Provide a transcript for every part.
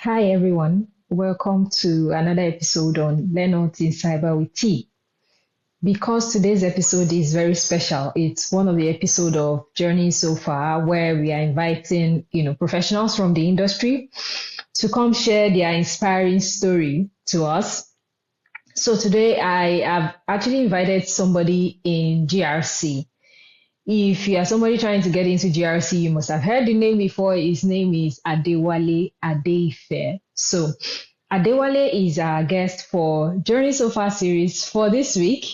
Hi everyone, welcome to another episode on Learn All Things Cyber with T. Because today's episode is very special, it's one of the episodes of Journey So Far where we are inviting, professionals from the industry to come share their inspiring story to us. So today I have actually invited somebody in GRC. If you are somebody trying to get into GRC, you must have heard the name before. His name is Adewale Adeife. So Adewale is our guest for Journey So Far series for this week,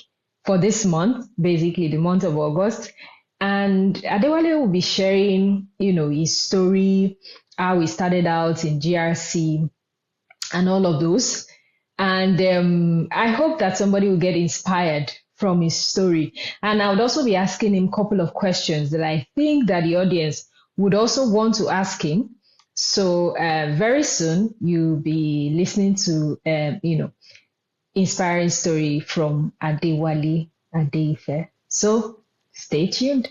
for this month, basically the month of August. And Adewale will be sharing, his story, how he started out in GRC and all of those. And I hope that somebody will get inspired from his story. And I would also be asking him a couple of questions that I think that the audience would also want to ask him. So very soon you'll be listening to, inspiring story from Adewale Adeife. So stay tuned.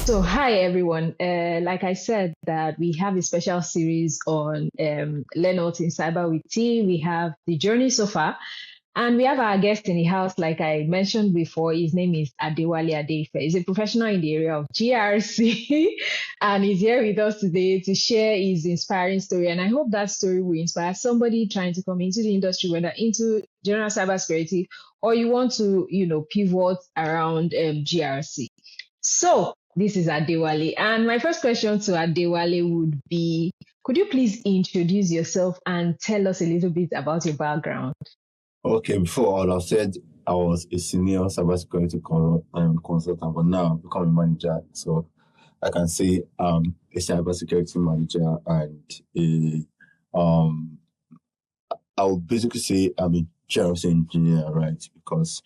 So, hi everyone. Like I said, that we have a special series on Learn All Things Cyber with T. We have the journey so far, and we have our guest in the house. Like I mentioned before, his name is Adewale Adeife. He's a professional in the area of GRC, and he's here with us today to share his inspiring story. And I hope that story will inspire somebody trying to come into the industry, whether into general cybersecurity or you want to, pivot around GRC. So, this is Adewale. And my first question to Adewale would be, could you please introduce yourself and tell us a little bit about your background? Okay, before all I said I was a senior cybersecurity consultant, but now I've become a manager. So I can say I'm a cybersecurity manager and I would basically say I'm a GRC engineer, right? Because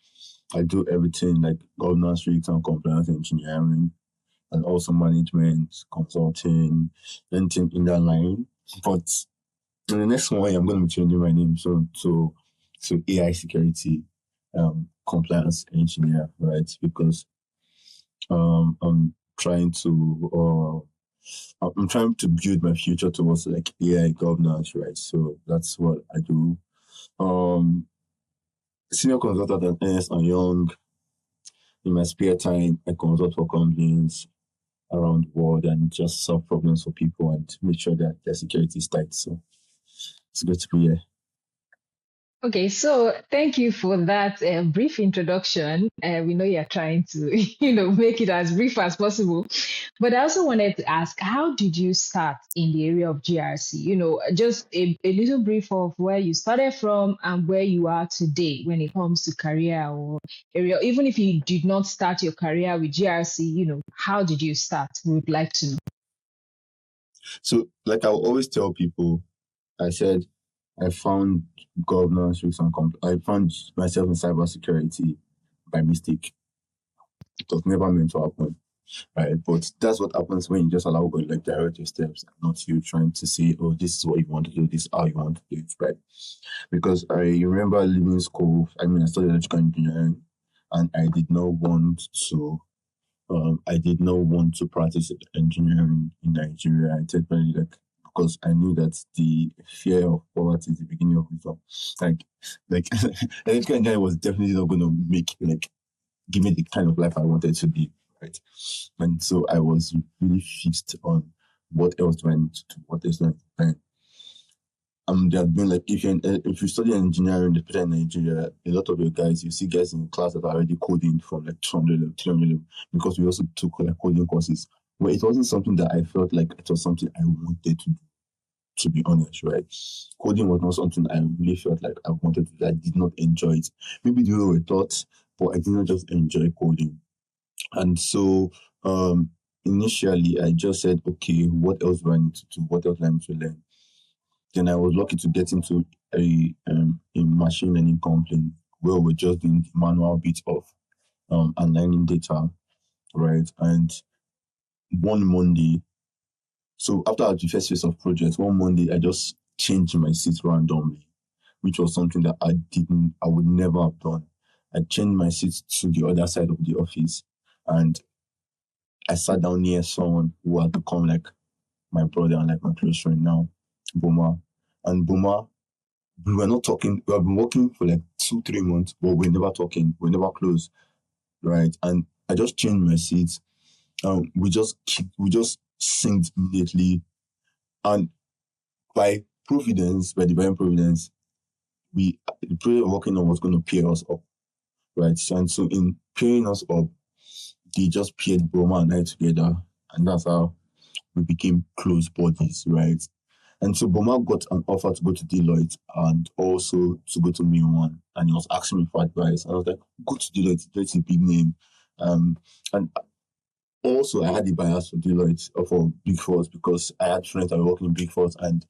I do everything like governance, risk, and compliance engineering, and also management, consulting, anything in that line. But in the next one, I'm going to be changing my name to AI security compliance engineer, right? Because I'm trying to I'm trying to build my future towards like AI governance, right? So that's what I do. Um, Senior consultant at Ernst and Young. In my spare time, I consult for companies around the world and just solve problems for people and make sure that their security is tight. So it's good to be here. Okay, so thank you for that brief introduction. We know you're trying to, make it as brief as possible. But I also wanted to ask, how did you start in the area of GRC? Just a little brief of where you started from and where you are today when it comes to career or area. Even if you did not start your career with GRC, how did you start? We would like to know. So, like I always tell people, I said I found governance risk and I found myself in cybersecurity by mistake. It was never meant to happen, right? But that's what happens when you just allow God like direct your steps, not you trying to say, "Oh, this is what you want to do. This is how you want to do it," right? Because I remember leaving school. I mean, I studied electrical engineering, and I did not want to practice engineering in Nigeria. I technically because I knew that the fear of poverty is the beginning of it all. Like electrical engineering was definitely not going to give me the kind of life I wanted to live, right? And so I was really fixed on what else do I need to do, what else do I need to learn. There have been like if you study engineering, especially in Nigeria, a lot of your guys, you see guys in class that are already coding from like 200 level, 300 level, because we also took like coding courses. But it wasn't something that I felt like it was something I wanted to do, to be honest, right? Coding was not something I really felt like I wanted to do. I did not enjoy it. Maybe the way we thought, but I did not just enjoy coding. And so initially I just said, okay, what else do I need to do? What else do I need to learn? Then I was lucky to get into a machine learning company where we're just doing the manual bit of aligning data, right? And one Monday, so after the first phase of projects, one Monday I just changed my seat randomly, which was something that I would never have done. I changed my seat to the other side of the office, and I sat down near someone who had become like my brother and like my close friend now, Boma. And Boma, we were not talking. We have been working for like 2-3 months, but we're never talking. We're never close, right? And I just changed my seats. We just synced immediately, and by divine providence, the project we're working on was going to pair us up, right? So in pairing us up, they just paired Boma and I together, and that's how we became close buddies, right? And so Boma got an offer to go to Deloitte and also to go to One, and he was asking me for advice. And I was like, go to Deloitte, Deloitte's a big name. And also I had the bias for Deloitte or for Big Fours because I had friends that were working in Big Fours, and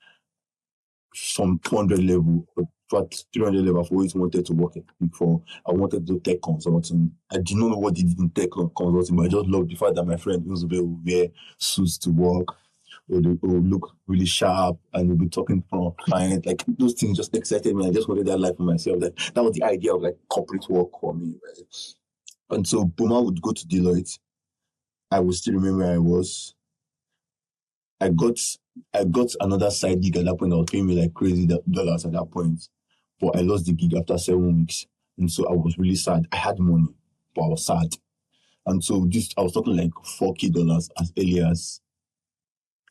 from 200 level, but 300 level, I've always wanted to work at Big Four. I wanted to do tech consulting. I did not know what they did in tech consulting, but I just loved the fact that my friend Uzube would wear suits to work, or they would look really sharp, and we'll be talking from a client. Like those things just excited me. I just wanted that life for myself. That was the idea of like corporate work for me, right? And so Boma would go to Deloitte. I would still remember where I was. I got another side gig at that point that was paying me like crazy dollars at that point. But I lost the gig after 7 weeks. And so I was really sad. I had money, but I was sad. And so I was talking like $4K as early as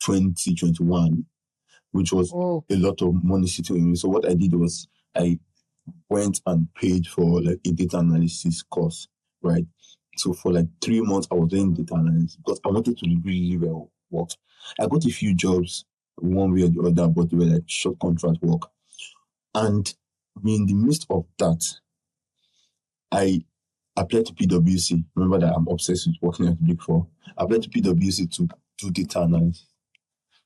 2021, which was Oh, a lot of money sitting in me. So what I did was I went and paid for like a data analysis course, right? So for like 3 months, I was doing data analysis because I wanted to really well work. I got a few jobs one way or the other, but they were like short contract work. And in the midst of that, I applied to PwC. Remember that I'm obsessed with working at the Big Four. I applied to PwC to do data analysis.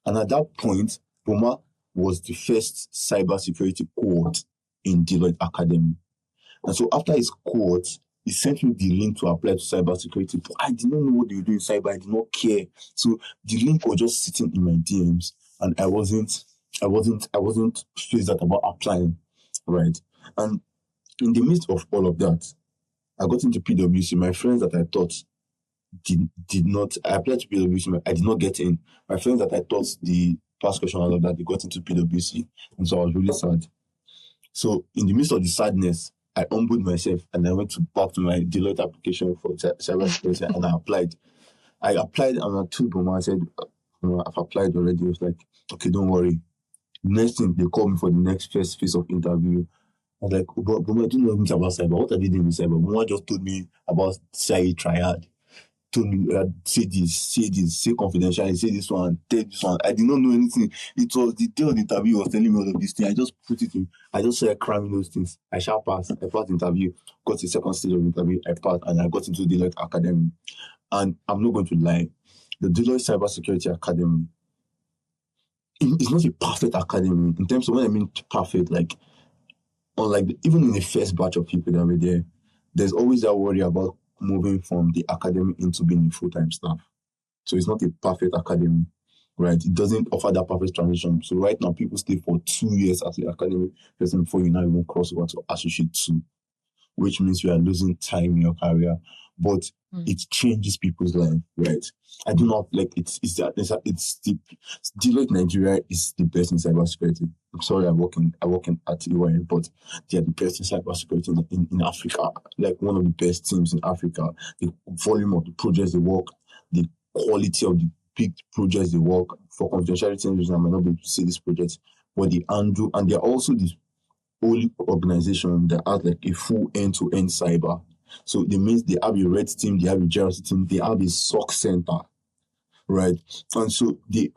And at that point, Boma was the first cybersecurity cohort in Deloitte Academy. And so after his cohort, he sent me the link to apply to cybersecurity. But I did not know what they were doing in cyber. I did not care. So the link was just sitting in my DMs, and I wasn't phased out about applying, right? And in the midst of all of that, I got into PwC. My friends that I thought did not. I applied to PwC. I did not get in. My friends that I thought the past question all of that, they got into PwC, and so I was really sad. So in the midst of the sadness, I humbled myself and I went back to my Deloitte application for cybersecurity and I applied. I applied and I told Boma, I said, I've applied already. He was like, okay, don't worry. Next thing, they called me for the next first phase of interview. I was like, but Boma, I don't know anything about cyber. What are they doing in cyber? Boma just told me about CI triad. Told me, say this, say confidential, say this one, take this one. I did not know anything. It was the day of the interview, he was telling me all of these things. I just put it in. I just started cramming those things. I shall pass. I passed the interview, got to the second stage of the interview, I passed, and I got into the Deloitte Academy. And I'm not going to lie, the Deloitte Cybersecurity Academy, it's not a perfect academy. In terms of when I mean perfect, like, unlike even in the first batch of people that were there, there's always that worry about moving from the academy into being a full-time staff. So it's not a perfect academy, right? It doesn't offer that perfect transition. So right now, people stay for 2 years as the academy person before you now even cross over to associate 2, which means you are losing time in your career. But it changes people's life, right? I do not like it's the Deloitte Nigeria is the best in cybersecurity. I'm sorry, I work in at EY, but they are the best in cybersecurity in Africa. Like one of the best teams in Africa. The volume of the projects they work, the quality of the big projects they work. For confidentiality reasons, I might not be able to see this project, but they handle, and they're also the only organization that has like a full end-to-end cyber. So it means they have a red team, they have a GRC team, they have a SOC center, right? And so they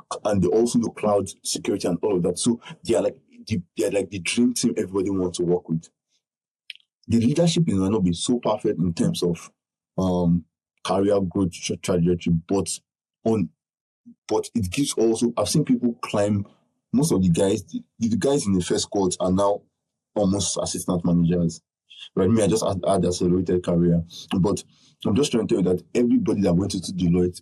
also do cloud security and all of that. So they are like the dream team everybody wants to work with. The leadership might not be so perfect in terms of career growth trajectory, on but it gives also. I've seen people climb. Most of the guys, the guys in the first cohort are now almost assistant managers. Right? Me, I just had accelerated career, but I'm just trying to tell you that everybody that went into Deloitte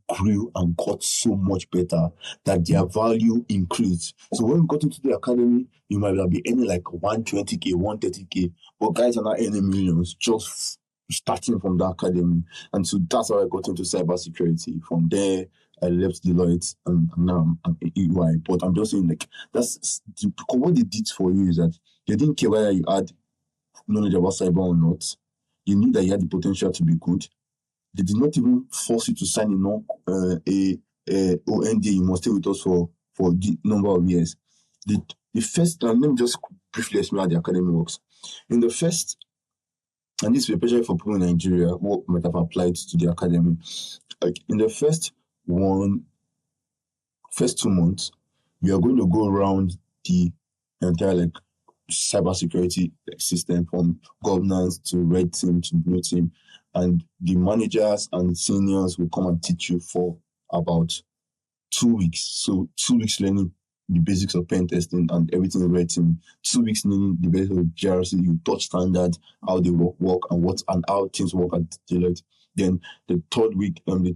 grew and got so much better that their value increased. So when we got into the academy, you might be earning like 120K, 130K, but guys are not earning millions just starting from the academy. And so that's how I got into cybersecurity. From there, I left Deloitte and now I'm at EY. But I'm just saying, like, that's what they did for you is that they didn't care whether you had knowledge about cyber or not. You knew that you had the potential to be good. They did not even force you to sign a OND. You must stay with us for the number of years. The first, and let me just briefly explain how the academy works. In the first, and this is especially for people in Nigeria who might have applied to the academy, like in the first 2 months, you are going to go around the entire like cybersecurity system, from governance to red team to blue team, and the managers and seniors will come and teach you for about 2 weeks. So 2 weeks learning the basics of pen testing and everything red team. 2 weeks learning the basics of GRC, you touch standard, how they work and how things work at Deloitte. Then the third week, the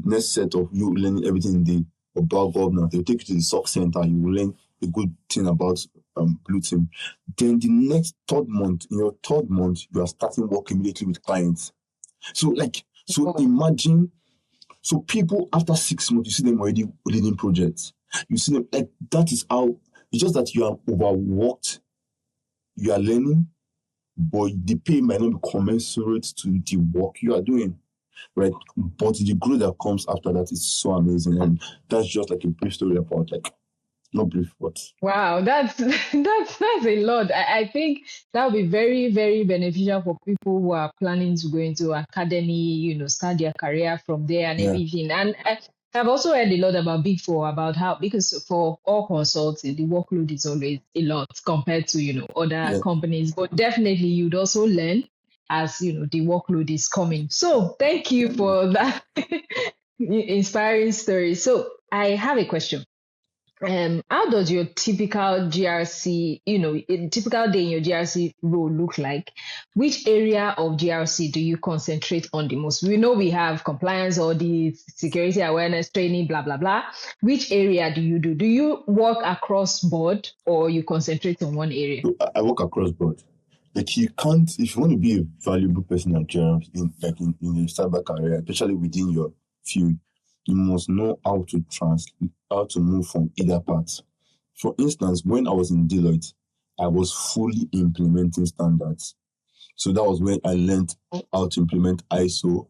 next set of you learning everything about governance. They'll take you to the SOC center. You will learn a good thing about blue team. Then the next in your third month, you are starting work immediately with clients. So imagine, so people after 6 months, you see them already leading projects. You see them, like, that is how, it's just that you are overworked, you are learning, but the pay might not be commensurate to the work you are doing. Right, but the growth that comes after that is so amazing, and that's just like a brief story about, like, not brief, but Wow, that's a lot. I think that would be very, very beneficial for people who are planning to go into academy, start their career from there and everything. And I've also heard a lot about Big Four, about how, because for all consulting, the workload is always a lot compared to, other companies. But definitely you'd also learn as, the workload is coming. So thank you for that inspiring story. So I have a question. How does your typical GRC, a typical day in your GRC role look like? Which area of GRC do you concentrate on the most? We know we have compliance, audit, security awareness training, blah, blah, blah. Which area do you do? Do you work across board, or you concentrate on one area? I work across board. Like, you can't, if you want to be a valuable person in your cyber career, especially within your field, you must know how to move from either part. For instance, when I was in Deloitte, I was fully implementing standards. So that was when I learned how to implement ISO.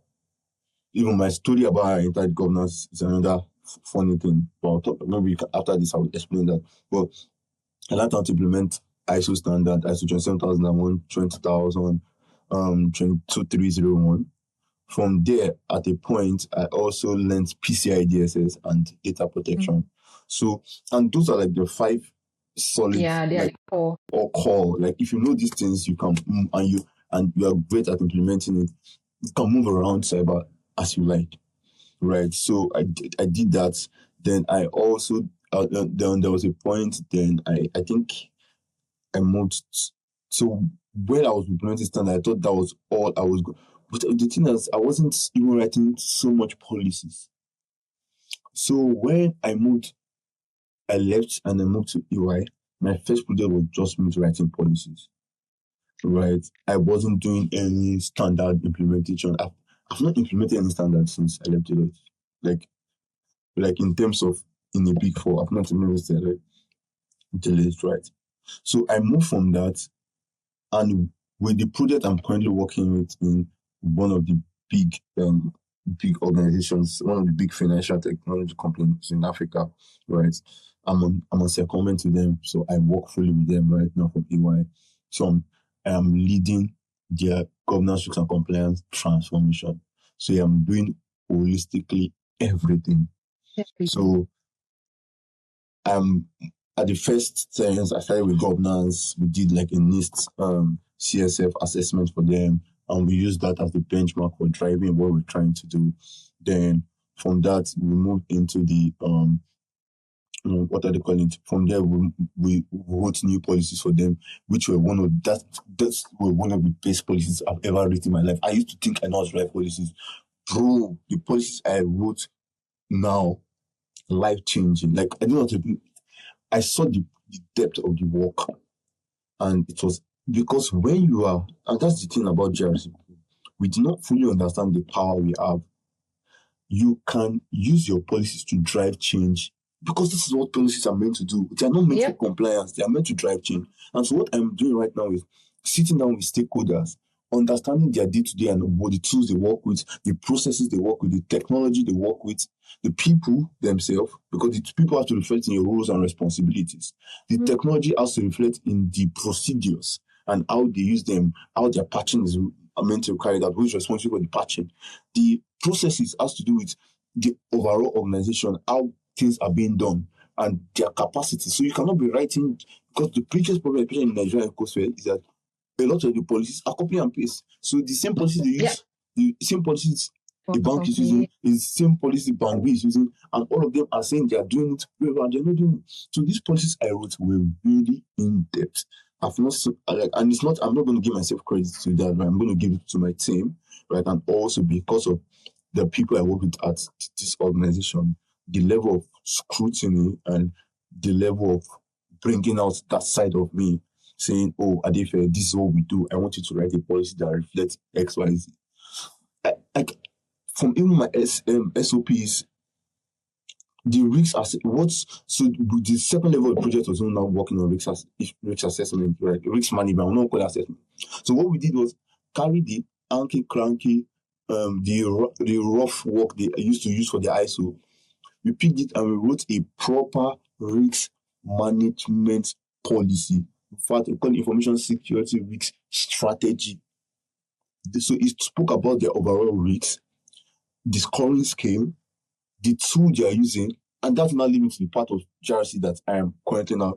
Even my story about how I entered governance is another funny thing. But maybe after this I will explain that. But I learned how to implement ISO standard, ISO 27001, 20000, 22301. From there, at a point, I also learned PCI DSS and data protection. So, and those are like the 5 solid, they're core. Or core. Like, if you know these things, you can, and you are great at implementing it, you can move around cyber as you like, right? So I did that. Then I also, then there was a point, then I think I moved. So when I was implementing standard, I thought that was all I was going. But the thing is, I wasn't even writing so much policies. So when I left and I moved to EY, my first project was just me writing policies. Right? I wasn't doing any standard implementation. I've not implemented any standard since I left Deloitte. Like in terms of in the Big Four, I've not implemented Deloitte, right? So I moved from that, and with the project I'm currently working with in one of the big organizations, one of the big financial technology companies in Africa, right? I'm on secondment to them, so I work fully with them right now from EY. So I am leading their governance, risk, and compliance transformation. So I'm doing holistically everything. So at the first times I started with governance, we did like a NIST CSF assessment for them, and we used that as the benchmark for driving what we're trying to do. Then from that, we moved into the what are they calling it? From there, we wrote new policies for them, which were one of the best policies I've ever written in my life. I used to think I know how to write policies. Bro, the policies I wrote now, life-changing. Like, I don't know, I saw the depth of the work, and it was Because when you are, and that's the thing about GRC, we do not fully understand the power we have. You can use your policies to drive change because this is what policies are meant to do. They are not meant for compliance, they are meant to drive change. And so, what I'm doing right now is sitting down with stakeholders, understanding their day to day and what the tools they work with, the processes they work with, the technology they work with, the people themselves, because the people have to reflect in your roles and responsibilities. The technology has to reflect in the procedures and how they use them, how their patching is meant to carry out, who's responsible for the patching. The processes has to do with the overall organization, how things are being done, and their capacity. So you cannot be writing, because the biggest problem, especially in Nigerian ecosphere, is that a lot of the policies are copy and paste. So the same policies they use, the same policies the bank is using, is the same policy bank is using, and all of them are saying they are doing it well, and they're not doing it. So these policies I wrote were really in depth. I've not and it's not. I'm not going to give myself credit to that, but I'm going to give it to my team, right? And also because of the people I work with at this organization, the level of scrutiny and the level of bringing out that side of me, saying, "Oh, Adeife, this is what we do. I want you to write a policy that reflects X, Y, Z." Like from even my SOPs, the risk the second level of the project was now working on risk assessment, right? Risk management, I'm not call assessment. So what we did was carry the hanky cranky, the rough work they used to use for the ISO. We picked it and we wrote a proper risk management policy. In fact, we call it information security risk strategy. So it spoke about the overall risks, the scoring scheme, the tool they are using, and that's now leading to the part of GRC that I am currently now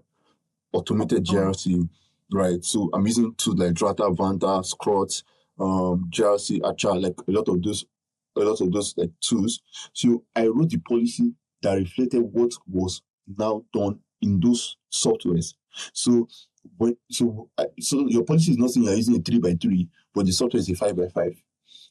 automated GRC, right? So I'm using tools like Drata, Vanta, Scrot, GRC, Acha, like a lot of those like tools. So I wrote the policy that reflected what was now done in those softwares. So so your policy is not saying you're using a 3x3, but the software is a 5x5.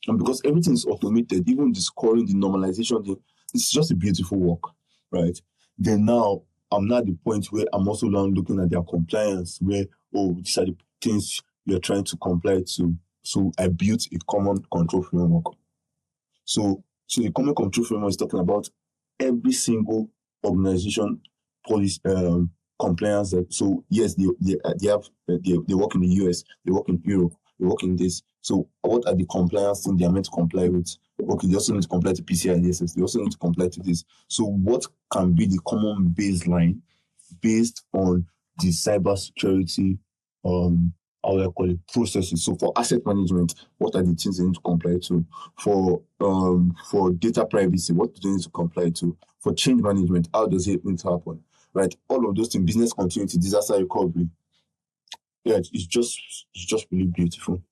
And because everything is automated, even the scoring, the normalization, it's just a beautiful work, right? Then now, I'm not at the point where I'm also now looking at their compliance, where, oh, these are the things you're trying to comply to. So I built a common control framework. So the common control framework is talking about every single organization policy compliance. So yes, they work in the US, they work in Europe, they work in this. So what are the compliance things they are meant to comply with? Okay, they also need to comply to PCI DSS. They also need to comply to this. So what can be the common baseline based on the cybersecurity how do I call it, processes? So for asset management, what are the things they need to comply to? For data privacy, what do they need to comply to? For change management, how does it need to happen? Right, all of those things, business continuity, disaster recovery. Yeah, it's just really beautiful.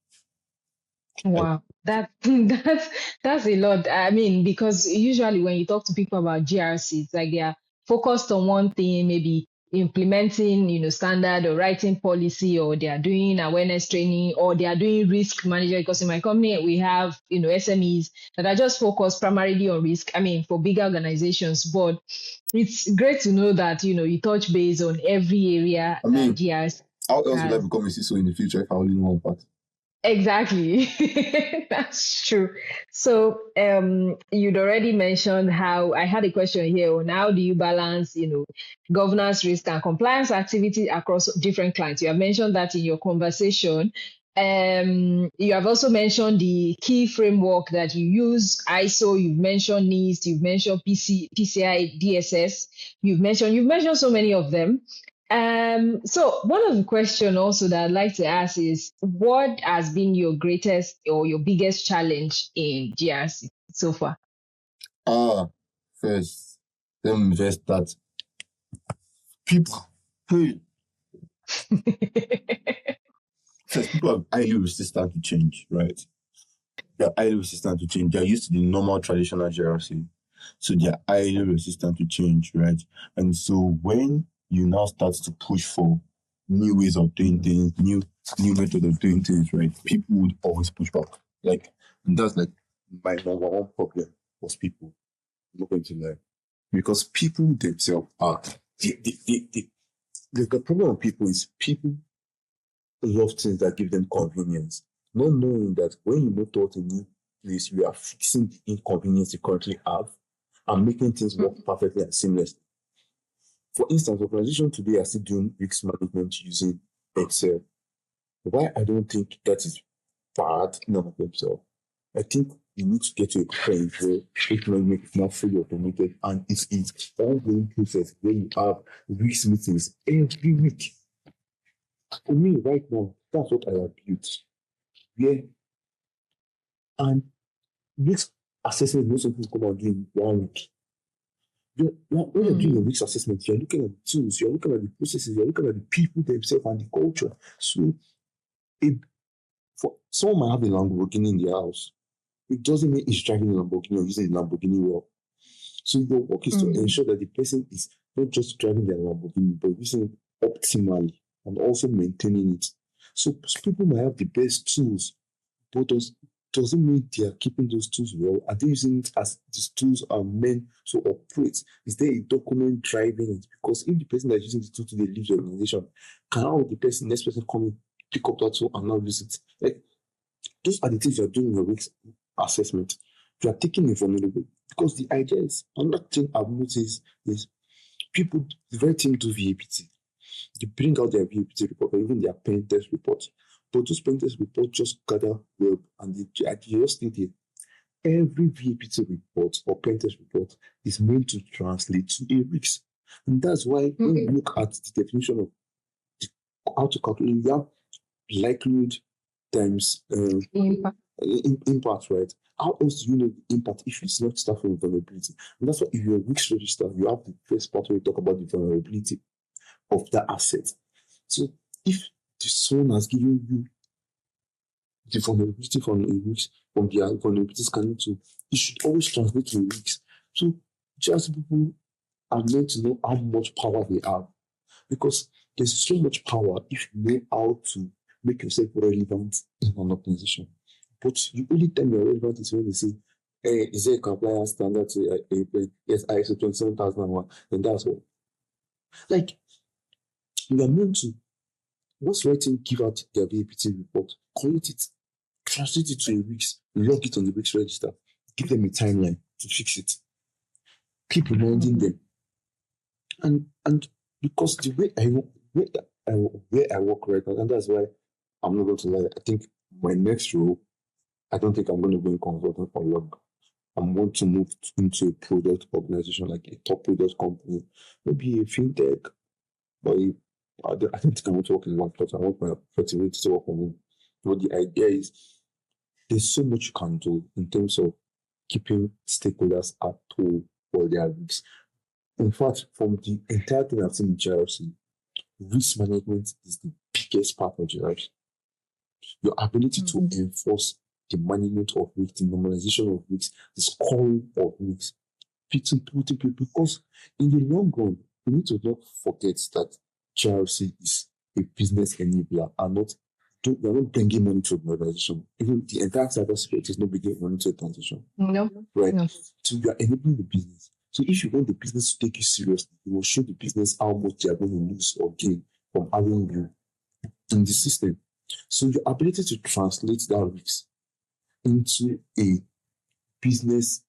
Wow, that's a lot. I mean, because usually when you talk to people about GRC, it's like they are focused on one thing, maybe implementing, standard or writing policy, or they are doing awareness training, or they are doing risk management. Because in my company, we have, SMEs that are just focused primarily on risk. I mean, for bigger organizations, but it's great to know that, you touch base on every area I mean, that GRC how else will I has. become a CISO in the future if I only know one part? Exactly. That's true. So you'd already mentioned how I had a question here on how do you balance, governance, risk, and compliance activity across different clients. You have mentioned that in your conversation. You have also mentioned the key framework that you use, ISO, you've mentioned NIST, you've mentioned PCI DSS, you've mentioned so many of them. So one of the questions also that I'd like to ask is, what has been your greatest or your biggest challenge in GRC so far? First, let me invest that people, hey, first, people are highly resistant to change, right? They're highly resistant to change. They're used to the normal traditional GRC. So they're highly resistant to change, right? And so when you now start to push for new ways of doing things, new method of doing things, right? People would always push back. Like, and that's like my number one problem was people. I'm not going to lie. Because people themselves are the problem with people is people love things that give them convenience, not knowing that when you move towards a new place, you are fixing the inconvenience you currently have and making things work perfectly and seamless. For instance, organization today are still doing risk management using Excel. Why I don't think that is bad in and of themselves. I think you need to get to a point where it will make it more fully automated and it's ongoing process where you have risk meetings every week. For me, right now, that's what I have built. Yeah, and risk assessment, most of people come and do in 1 week. When you're doing a risk assessment, you're looking at the tools, you're looking at the processes, you're looking at the people themselves and the culture. So, it, for someone might have a Lamborghini in their house. It doesn't mean he's driving a Lamborghini or using a Lamborghini well. So your work is to ensure that the person is not just driving their Lamborghini, but using it optimally and also maintaining it. So people might have the best tools, but doesn't mean they are keeping those tools well. Are they using it as these tools are meant to operate? Is there a document driving it? Because if the person that is using the tool today leaves the organization, can how the next person come in, pick up that tool and now use it? Like those are the things you are doing in your risk assessment. You are taking a vulnerable because the idea is another thing I've noticed is people, the very thing do VAPT. They bring out their VAPT report or even their pen test report. But those pen test reports just gather web and they just stay there. Every VAPT report or pen test report is meant to translate to a risk. And that's why when you look at the definition of how to calculate, you have likelihood times impact, right? How else do you know the impact if it's not start from vulnerability? And that's why if you're a risk register, you have the first part where you talk about the vulnerability of that asset. So if someone has given you the vulnerability from a risk, from their vulnerability scanning tool, it should always translate to a risk. So just people are meant to know how much power they have. Because there's so much power if you know how to make yourself relevant in an organization. But the only time you're relevant is when they say, hey, is there a compliance standard to yes, ISO 27001, and that's all. Like, you are meant to, once writing, give out their VAPT report, collect it, translate it to a risk, log it on the risk register, give them a timeline to fix it, keep reminding them. And because the way I work right now, and that's why I'm not going to lie, I think my next role, I don't think I'm going to go in consulting for long. I'm going to move into a product organization, like a top product company, maybe a fintech, or I don't think I want to work in one place. I want my flexibility to work from home. But the idea is there's so much you can do in terms of keeping stakeholders at whole for their risks. In fact, from the entire thing I've seen in GRC, risk management is the biggest part of GRC. Your ability to enforce the management of risk, the normalization of risk, the scoring of risk, putting people, because in the long run, we need to not forget that GRC is a business enabler and we're not bringing money to the organization. Even the entire cybersecurity is not bringing money to the transition. No. Right? No. So you are enabling the business. So if you want the business to take you seriously, you will show the business how much they are going to lose or gain from having you in the system. So your ability to translate that risk into a business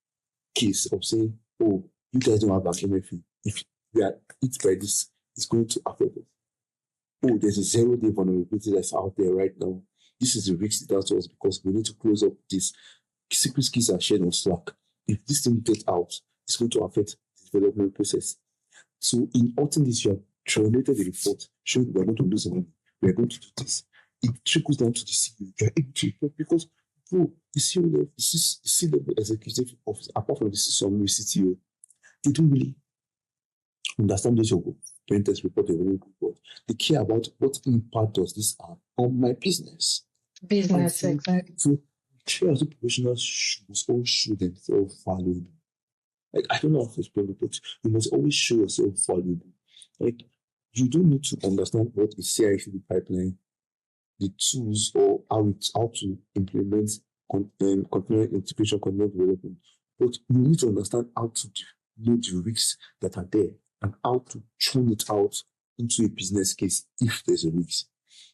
case of saying, oh, you guys don't have an MFA. If we are hit by this, it's going to affect us. Oh, there's a 0-day vulnerability that's out there right now. This is the risk that's us because we need to close up this. Secret keys are shared on Slack. If this thing gets out, it's going to affect the development process. So in autumn this year, translated the report showing we're going to lose money. We're going to do this. It trickles down to the CEO. You're able to report because the CEO level, the C-level executive office, apart from the CTO, they don't really understand this your pen test report or report. They care about what impact does this have on my business. Exactly. So as professionals must always show themselves valuable. Like, I don't know how to explain it, but you must always show yourself valuable. Like, you don't need to understand what is CI/CD pipeline, the tools, or how to implement continuous integration, continuous development. But you need to understand how to know the risks that are there and how to tune it out into a business case if there's a risk.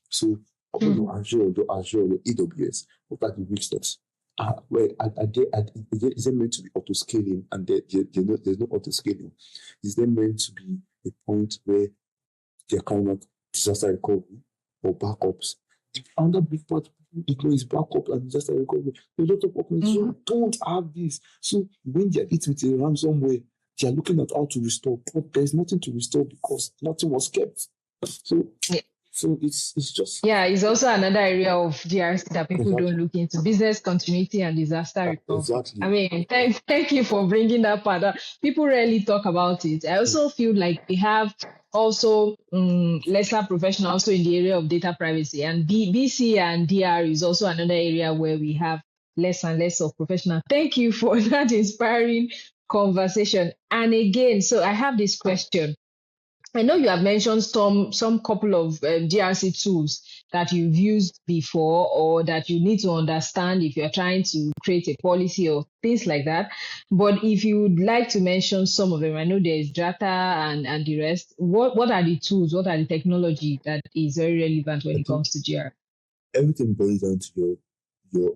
So Over your Azure, your AWS, what are the weaknesses? Is it meant to be auto scaling and there's no auto scaling? Is there meant to be a point where they're kind of disaster recovery or backups? Another big part is backup and disaster recovery. A lot of organizations don't have this. So when they're hit with a ransomware, they're looking at how to restore, but there's nothing to restore because nothing was kept. So it's just it's also another area of GRC that people don't look into: business continuity and disaster recovery. Exactly. I mean, thank you for bringing that part up. People rarely talk about it. I also feel like we have also lesser professionals also in the area of data privacy, and BC and DR is also another area where we have less and less of professional. Thank you for that inspiring conversation. And again, so I have this question. I know you have mentioned some couple of GRC tools that you've used before or that you need to understand if you're trying to create a policy or things like that. But if you would like to mention some of them, I know there's data and the rest. What are the tools? What are the technology that is very relevant when it comes to GRC? Everything boils down to your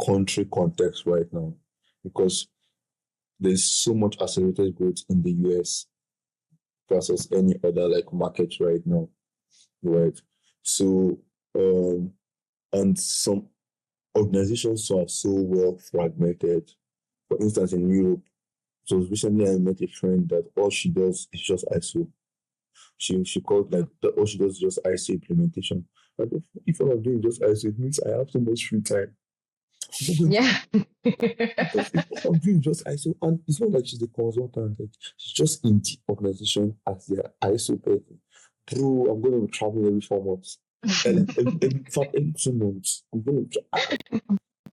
country context right now, because there's so much accelerated growth in the US versus any other like market right now, right? So and some organizations are so well fragmented. For instance, in Europe, so recently I met a friend that all she does is just ISO. She called like all she does is just ISO implementation. Like if all I'm doing just ISO, it means I have so much free time. Yeah. I'm doing just ISO, and it's not like she's a consultant. Like, she's just in the organization as their ISO person. Bro, I'm going to be traveling every 4 months. And every 2 months, I'm going to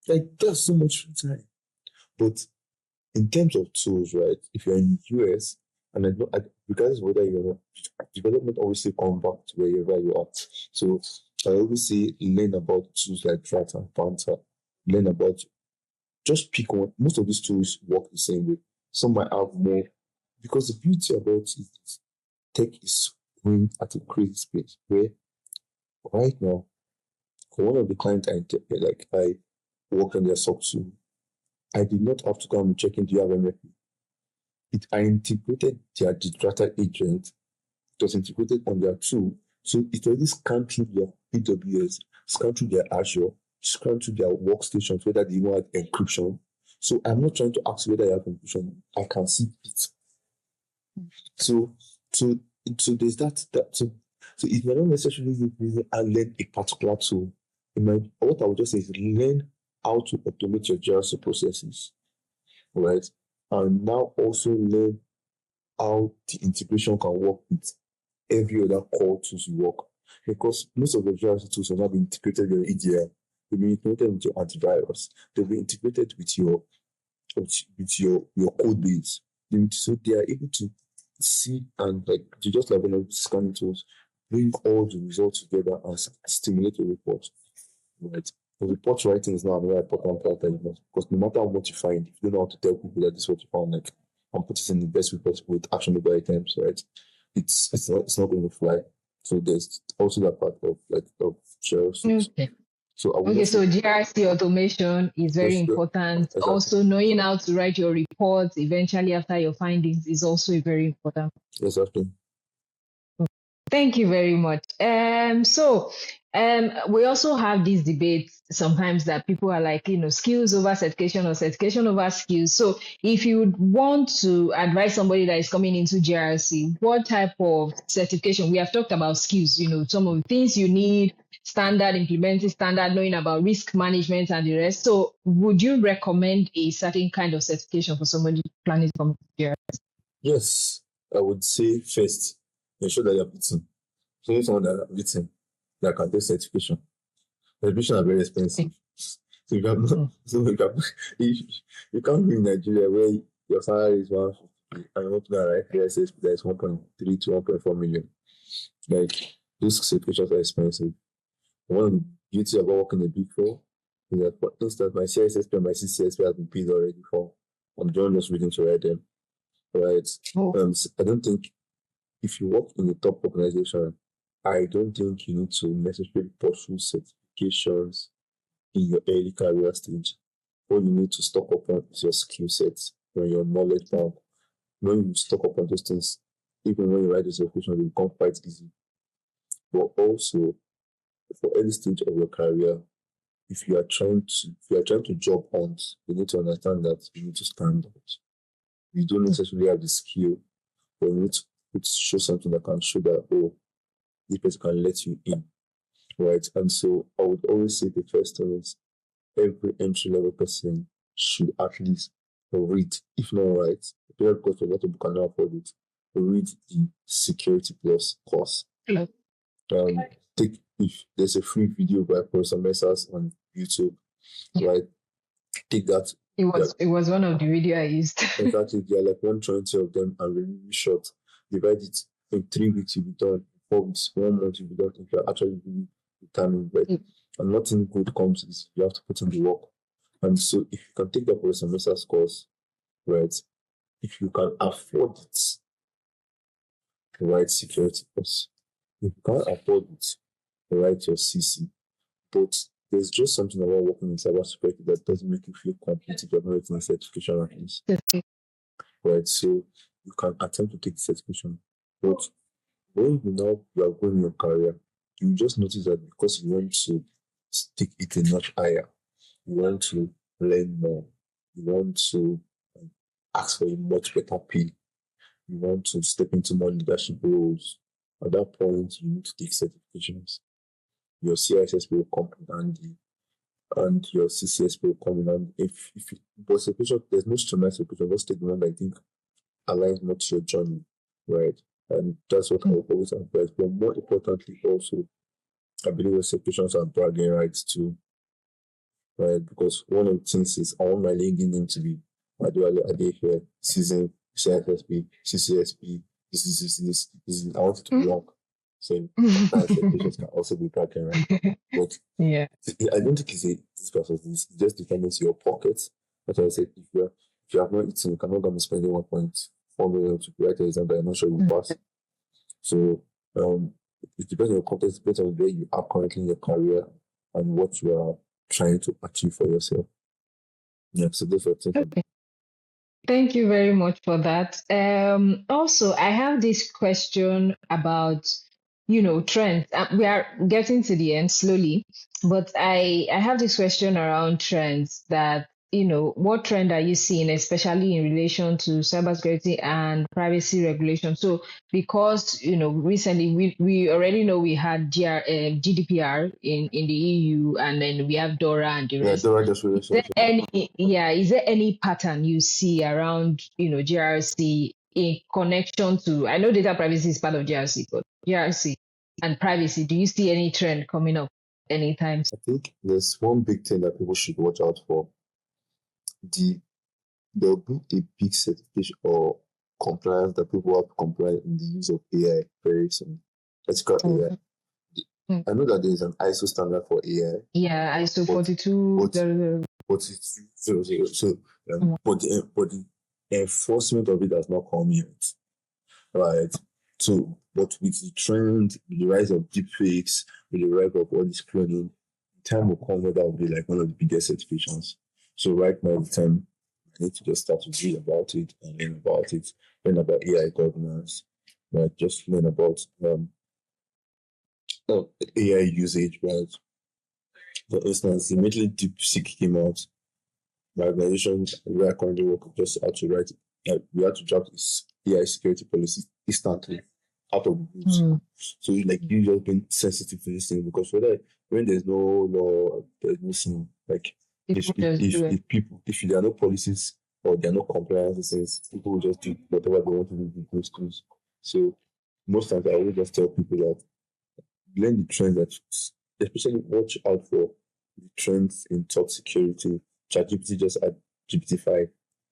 like there's so much free time. But in terms of tools, right? If you're in the US, and regardless of whether you're development, always say come back to wherever you are. So I always say learn about tools like Drat and Panther. Learn about, just pick one. Most of these tools work the same way. Some might have more, because the beauty about it is tech is going at a crazy space. Where right now, for one of the clients I work on their SOC 2, I did not have to come and check in, do you have MFP? I integrated their data agent. It was integrated on their tool. So it already scanned through their AWS, scanned through their Azure, scanned through their workstations, whether they even had encryption. So I'm not trying to ask whether you have encryption. I can see it. So there's that. So it may not necessarily be and learn a particular tool. What I would just say is learn how to automate your GRC processes, right? And now also learn how the integration can work with every other core tools you work. Because most of the GRC tools have not been integrated with your EDR. They've been integrated with your antivirus. They've been integrated with your code base. So they are able to see and just like one of the scanning tools, bring all the results together and stimulate a report. Right. The report writing is now another important part because no matter how much you find, if you don't know how to tell people that this is what you found, and put it in the best way possible with actionable items, right? It's not going to fly. So there's also that part of shares. Okay. So GRC automation is very important. Exactly. Also, knowing how to write your reports eventually after your findings is also very important. Exactly. Thank you very much. We also have these debates sometimes that people are like, skills over certification or certification over skills. So if you want to advise somebody that is coming into GRC, what type of certification? We have talked about skills, some of the things you need, standard, implementing standard, knowing about risk management and the rest. So would you recommend a certain kind of certification for somebody planning to come to GRC? Yes, I would say first, ensure that you're written. So you someone that written that can take certification. Certification are very expensive. So you can't be in Nigeria where your salary is 150 and you want to write PSS that is 1.3 to 1.4 million. Like those certifications are expensive. One of the beauty about working in the Big Four is that, for instance, my CSSP and my CCSP have been paid already for. I'm just reading to write them. Right. I don't think if you work in a top organization, I don't think you need to necessarily pursue certifications in your early career stage. What you need to stock up on is your skill sets and your knowledge bank. When you stock up on those things, even when you write the certification, it become quite easy. But also, for early stage of your career, if you are trying to job hunt, you need to understand that you need to stand out. You don't necessarily have the skill, but you need to show something that can show that, oh, this person can let you in, right? And so I would always say the first thing is every entry level person should at least read, if not write, because a lot of people cannot afford it, read the Security Plus course. Hello. Take if there's a free video by Professor Messers on YouTube, right? Take that. It was one of the video I used. Exactly, there are like 120 of them and really, really short. Divide it in 3 weeks, you'll be done. 4 weeks, 1 month, you'll be done. If you're actually really determined, right? And nothing good comes is you have to put in the work. And so if you can take that for a semester's course, right? If you can afford it, write security course. If you can't afford it, write your CC. But there's just something about working in cybersecurity that doesn't make you feel complete if you're not writing a certification at least. Right? So you can attempt to take the certification. But when you are going in your career, you just notice that because you want to stick it a notch higher, you want to learn more, you want to ask for a much better pay, you want to step into more leadership roles. At that point, you need to take certifications. Your CISS will come in handy, and your CCS will come in handy. But certification, there's no streamlined certification. Just take the one that I think aligns more to your journey, right? And that's what I will always advise. But more importantly, also, I believe the certifications are bragging rights too, right? Because one of the things is I want my LinkedIn name to be Adewale Adeife, season CISSP, CCSP, this. I want it to be long. So that certifications can also be bragging right. But yeah, I don't think it's this process. It's just determines your pockets. That's why I said if you have not eaten, you cannot go and spend 1.4 million to write an exam that you're not sure you pass. So it depends on your context, it depends on where you are currently in your career and what you are trying to achieve for yourself. Yeah, so those are things. okay. Thank you very much for that. Also, I have this question about, trends. We are getting to the end slowly, but I have this question around trends that, what trend are you seeing, especially in relation to cybersecurity and privacy regulation? So, because, recently we already know we had GDPR in the EU, and then we have DORA and the rest. Is there any pattern you see around, GRC in connection to, I know data privacy is part of GRC, but GRC and privacy, do you see any trend coming up anytime? I think there's one big thing that people should watch out for. There'll be a big certification or compliance that people have to comply in the use of AI very soon. Ethical AI. I know that there is an ISO standard for AI. Yeah, ISO 42. But the enforcement of it has not come yet, right? So, but with the trend, with the rise of deepfakes, with the rise of all this cloning, time will come where that will be like one of the biggest certifications. So right now, the time I need to just start to read about it and learn about AI governance, right? Just learn about AI usage, right? For instance, immediately DeepSeek came out, my organization where I currently work just had to write, we had to draft this AI security policy instantly out of the blue. So you just been sensitive to this thing because when there's no law, there's nothing like if there are no policies or there are no compliances, people will just do whatever they want to do with those tools. So most times I always just tell people that learn the trends that especially watch out for the trends in top security. ChatGPT just add GPT-5.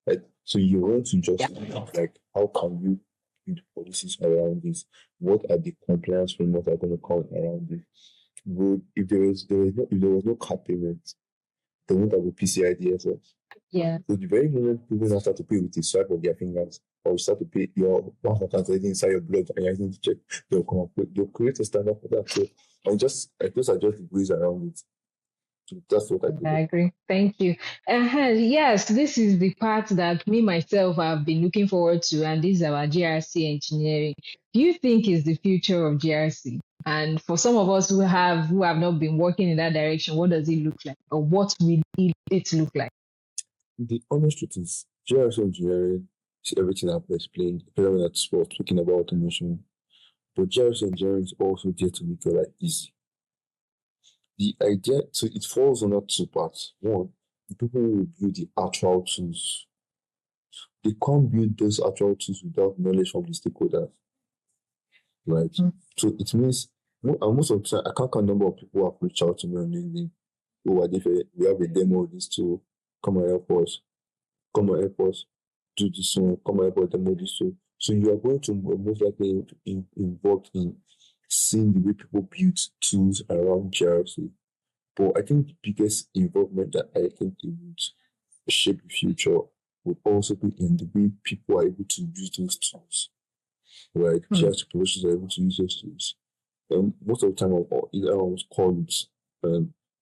Right? So you want to just like how can you build policies around this? What are the compliance frameworks that are going to come around this? If there was no car payment, they won't have a PCI DSS. Yeah. So the very moment people now start to pay with a swipe of their fingers, or you start to pay your bank account already inside your blood and you're using to check, they'll come up with, they'll create a standard for that. So those are just the ways around it. So that's what I I think. agree. Thank you. Yes, this is the part that me myself have been looking forward to, and this is our GRC engineering. Do you think is the future of GRC? And for some of us who have not been working in that direction, what does it look like, or what will it look like? The honest truth is, GRS engineering is everything I've explained, especially that's what talking about automation. But GRS engineering is also there to make your life easy. The idea, so it falls under two parts. One, the people who will build the actual tools. They can't build those actual tools without knowledge from the stakeholders, right? Mm. So it means, most of the time, I can't count the number of people who have reached out to me on LinkedIn. Oh, Adeife, we have a demo of this tool. Come and help us. Come and help us do this one. Come and help us demo this tool. So you are going to most likely involved in seeing the way people build tools around GRC. But I think the biggest involvement that I think it would shape the future would also be in the way people are able to use those tools, right? Mm. GRC professionals are able to use those tools. Most of the time, either I was called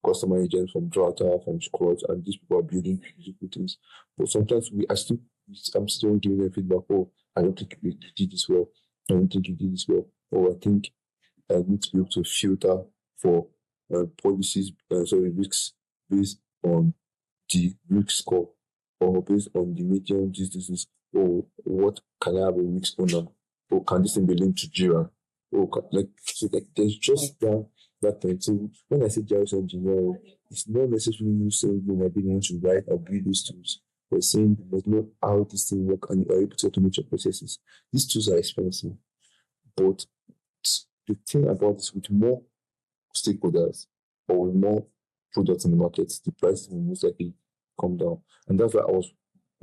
customer agents from Drata, from Squad, and these people are building physical things. But sometimes I'm still giving them feedback. Oh, I don't think you did this well. I don't think you did this well. Or I think I need to be able to filter for policies, risks based on the risk score or based on the medium this, or what can I have a risk on, or can this thing be linked to Jira? Or there's just that thing. So when I say Jira engineering, it's not necessarily you saying you might be able to write or build these tools. We're saying you must know how this thing work and you are able to automate your processes. These tools are expensive, but the thing about this, with more stakeholders or with more products in the market, the price will most likely come down. And that's why I was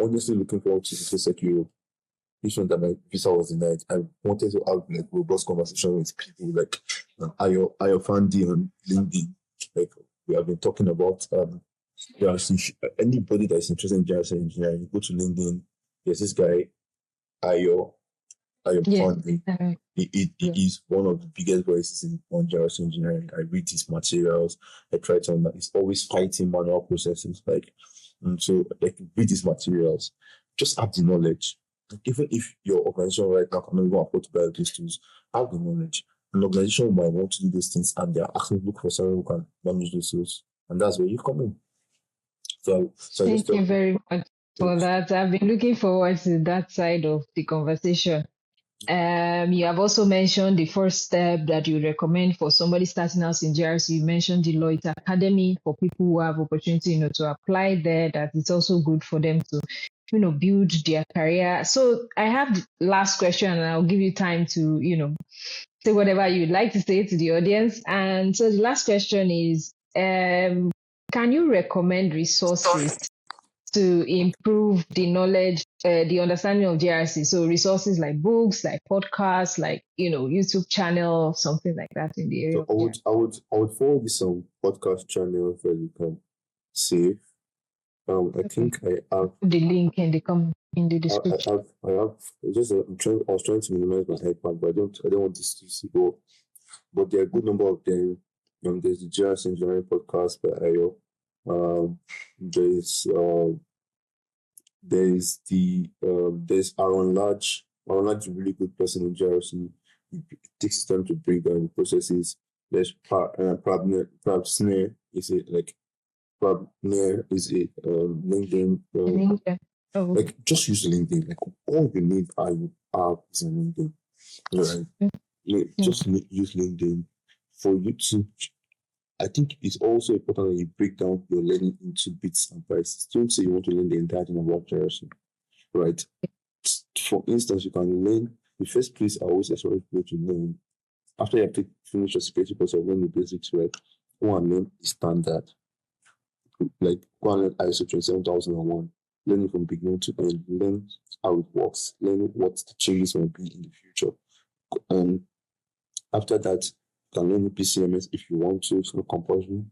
honestly looking forward to the Tech Europe. This one that my visa was denied. I wanted to have like robust conversation with people like Ayo Fandi on LinkedIn. Like we have been talking about anybody that's interested in GIS engineering, you go to LinkedIn, there's this guy, Ayo Yes. Fandi. He is one of the biggest voices on GIS engineering. I read his materials. I try to understand. He's always fighting manual processes. Read his materials. Just have the knowledge. Even if your organization right now cannot even afford to buy these tools, have the knowledge. An organization might want to do those things and they're asking look for someone who can manage those tools. And that's where you come in. So I just Thank tell you very much for that. I've been looking forward to that side of the conversation. You have also mentioned the first step that you recommend for somebody starting out in GRC. You mentioned Deloitte Academy for people who have opportunity, to apply there. That it's also good for them to, build their career. So I have the last question, and I'll give you time to, say whatever you'd like to say to the audience. And so the last question is, can you recommend resources to improve the knowledge, the understanding of GRC? So resources like books, like podcasts, like YouTube channel, something like that in the area So of GRC. I would forward you some podcast channels where you can save. I Okay. think I have The link in the description. I have just I was trying to minimize my iPad, but I don't want this to go. But there are a good number of them. There's the GRS Engineering Podcast by Ayo. Um, there's there's Aaron Large. Aaron Large is a really good person in GRC. He takes his time to break down the processes. There's Prabsner is it like Prabner is a LinkedIn. Oh, Like just use LinkedIn. Like all you need are is a LinkedIn. Right? Just use LinkedIn for you to. I think it's also important that you break down your learning into bits and pieces. Don't say you want to learn the entire thing about GRC, right? For instance, you can learn the first place I always encourage people to learn after you have finished your security course or learn the basics, right? Go and learn the standard. Like go and learn ISO 27001. Learn it from beginning to end. Learn how it works. Learn what the changes will be in the future. And after that, you can learn PCMS if you want to. It's not compulsory.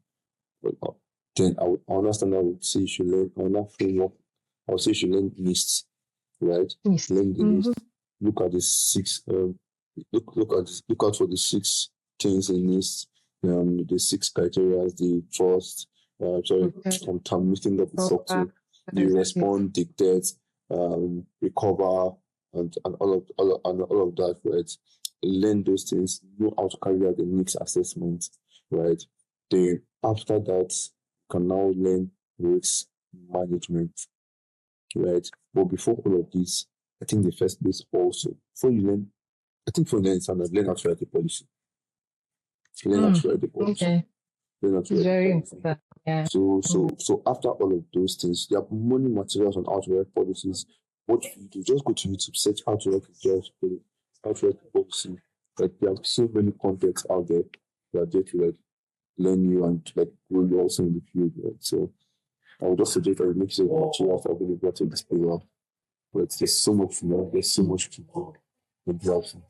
But then I understand I would say you should learn another framework. I would say you should learn NIST, right? Yes. Learn the Mm-hmm. list. Look at the six. Look out for the six things in list. The six criteria. The trust. Sorry, Okay. I'm mixing up the Cover. software. The respond, dictate, recover, and all of that, right? Learn those things. Know how to carry out the next assessment, right? Then after that, you can now learn risk management, right? But before all of this, I think the first place also, before you learn, I think for learn standard, learn how to write a policy. Learn how to write a policy. Okay. Learn how to It's write a very policy. important. Yeah. So after all of those things, there are many materials on how to write policies. What you do, just go to YouTube, search how to write a draft policy, how to write a policy. Like there are so many contexts out there that are there to like learn you and to like grow you also in the field, right? So I would just suggest that you make sure the materials available to display well. But there's so much more, there's so much to do in browsing.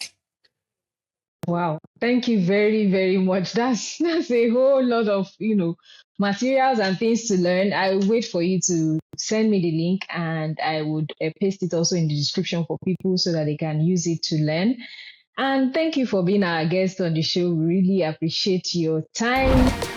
Wow. Thank you very, very much. That's a whole lot of, materials and things to learn. I will wait for you to send me the link and I would paste it also in the description for people so that they can use it to learn. And thank you for being our guest on the show. We really appreciate your time.